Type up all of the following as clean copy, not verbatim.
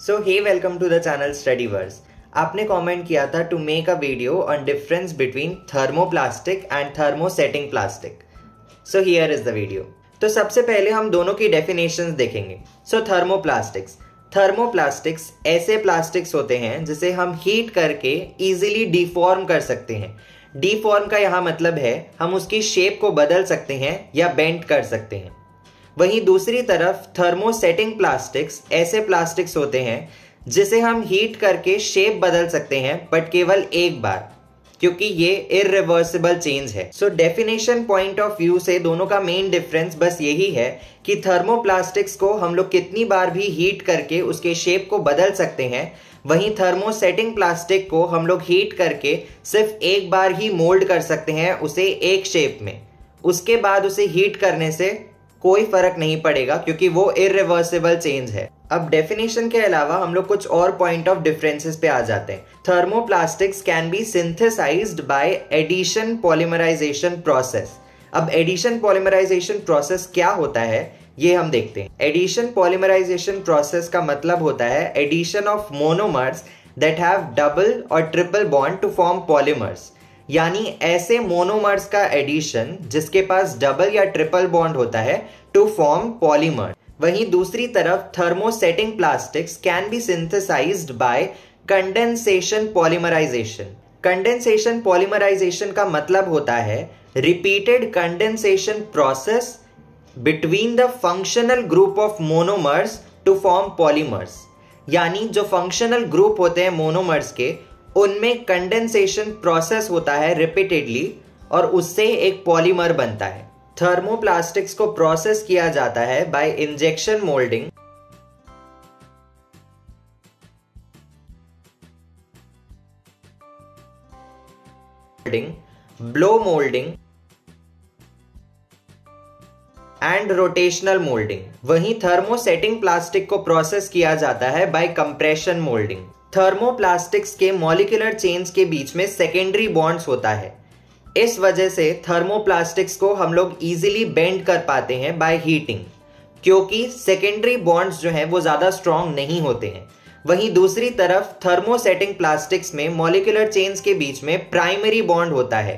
So hey welcome to the channel Studyverse. आपने comment किया था to make a video on difference between thermoplastic and thermosetting plastic. So here is the video. तो सबसे पहले हम दोनों की डेफिनेशंस देखेंगे। सो थर्मोप्लास्टिक्स ऐसे प्लास्टिक्स होते हैं जिसे हम हीट करके इजीली डिफॉर्म कर सकते हैं। डिफॉर्म का यहाँ मतलब है हम उसकी शेप को बदल सकते हैं या बेंड कर सकते हैं। वहीं दूसरी तरफ थर्मोसेटिंग प्लास्टिक्स ऐसे प्लास्टिक्स होते हैं जिसे हम हीट करके शेप बदल सकते हैं, बट केवल एक बार, क्योंकि ये इररिवर्सिबल चेंज है। So definition point of view से दोनों का मेन डिफरेंस बस यही है कि थर्मोप्लास्टिक्स को हम लोग कितनी बार भी हीट करके उसके शेप को बदल सकते हैं, वहीं थर्मोसेटिंग प्लास्टिक को हम लोग हीट करके सिर्फ एक बार ही मोल्ड कर सकते हैं उसे एक शेप में। उसके बाद उसे हीट करने से कोई फर्क नहीं पड़ेगा क्योंकि वो इररिवर्सिबल चेंज है। अब डेफिनेशन के अलावा हम लोग कुछ और पॉइंट ऑफ डिफरेंसेस पे आ जाते हैं। Thermoplastics can be synthesized by addition polymerization process. अब एडिशन पॉलीमराइजेशन प्रोसेस क्या होता है ये हम देखते हैं। एडिशन पॉलीमराइजेशन प्रोसेस का मतलब होता है addition of monomers that have double और triple bond to form polymers, यानी ऐसे मोनोमर्स का एडिशन जिसके पास डबल या ट्रिपल बॉन्ड होता है टू फॉर्म पॉलीमर। वहीं दूसरी तरफ thermosetting plastics can be synthesized by condensation polymerisation. Condensation polymerisation का मतलब होता है repeated condensation process between the functional group of monomers to form polymers. यानी जो फंक्शनल ग्रुप होते हैं मोनोमर्स के, उनमें कंडेंसेशन प्रोसेस होता है रिपीटेडली और उससे एक पॉलीमर बनता है। थर्मोप्लास्टिक्स को प्रोसेस किया जाता है bye injection moulding, blow moulding and rotational moulding. वहीं थर्मोसेटिंग प्लास्टिक को प्रोसेस किया जाता है बाय कंप्रेशन मोल्डिंग। थर्मोप्लास्टिक्स के मॉलिक्यूलर चेन्स के बीच में सेकेंडरी बॉन्ड्स होता है। इस वजह से थर्मोप्लास्टिक्स को हम लोग इजीली बेंड कर पाते हैं बाय हीटिंग, क्योंकि सेकेंडरी बॉन्ड्स जो हैं वो ज्यादा स्ट्रांग नहीं होते हैं। वहीं दूसरी तरफ थर्मोसेटिंग प्लास्टिक्स में मॉलिक्यूलर चेन्स के बीच में प्राइमरी बॉन्ड होता है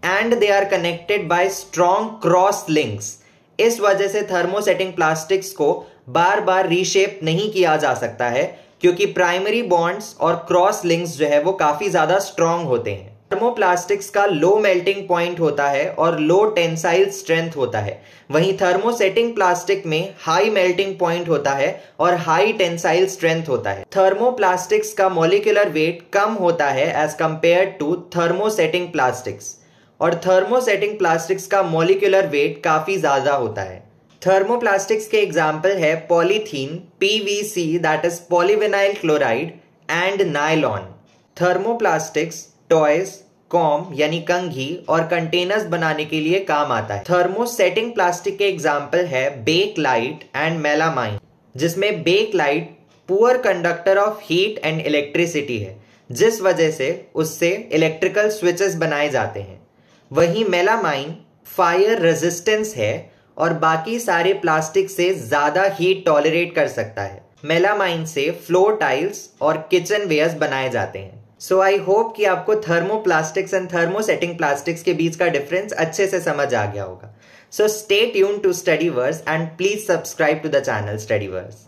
and they are connected by strong cross links. इस वजह से थर्मोसेटिंग प्लास्टिक्स को बार बार रीशेप नहीं किया जा सकता है, क्योंकि प्राइमरी बॉन्ड्स और क्रॉस लिंक्स जो है वो काफी ज्यादा स्ट्रांग होते हैं। थर्मोप्लास्टिक्स का लो मेल्टिंग पॉइंट होता है और लो टेंसाइल स्ट्रेंथ होता है। वहीं थर्मोसेटिंग प्लास्टिक में हाई मेल्टिंग पॉइंट होता है और हाई टेंसाइल स्ट्रेंथ होता है। थर्मोप्लास्टिक्स का मॉलिक्यूलर वेट कम होता है as compare to thermosetting plastics, और थर्मोसेटिंग प्लास्टिक्स का मॉलिक्यूलर वेट काफी ज्यादा होता है। थर्मोप्लास्टिक्स के एग्जाम्पल है polythene, PVC that is polyvinyl chloride and nylon. Thermoplastics toys, comb यानी कंघी और कंटेनर्स बनाने के लिए काम आता है। थर्मोसेटिंग प्लास्टिक के एग्जाम्पल है बेक लाइट एंड मेलामाइन, जिसमें bakelite poor conductor of heat and electricity है, जिस वजह से उससे इलेक्ट्रिकल स्विचेस बनाए जाते हैं। वहीं मेलामाइन फायर रेजिस्टेंस है और बाकी सारे प्लास्टिक से ज्यादा हीट टॉलरेट कर सकता है। मेलामाइन से फ्लोर टाइल्स और किचन वेयर्स बनाए जाते हैं। सो आई होप कि आपको थर्मोप्लास्टिक्स एंड थर्मोसेटिंग प्लास्टिक्स के बीच का डिफरेंस अच्छे से समझ आ गया होगा। So stay tuned to Studyverse and please subscribe to the channel स्टडीवर्स।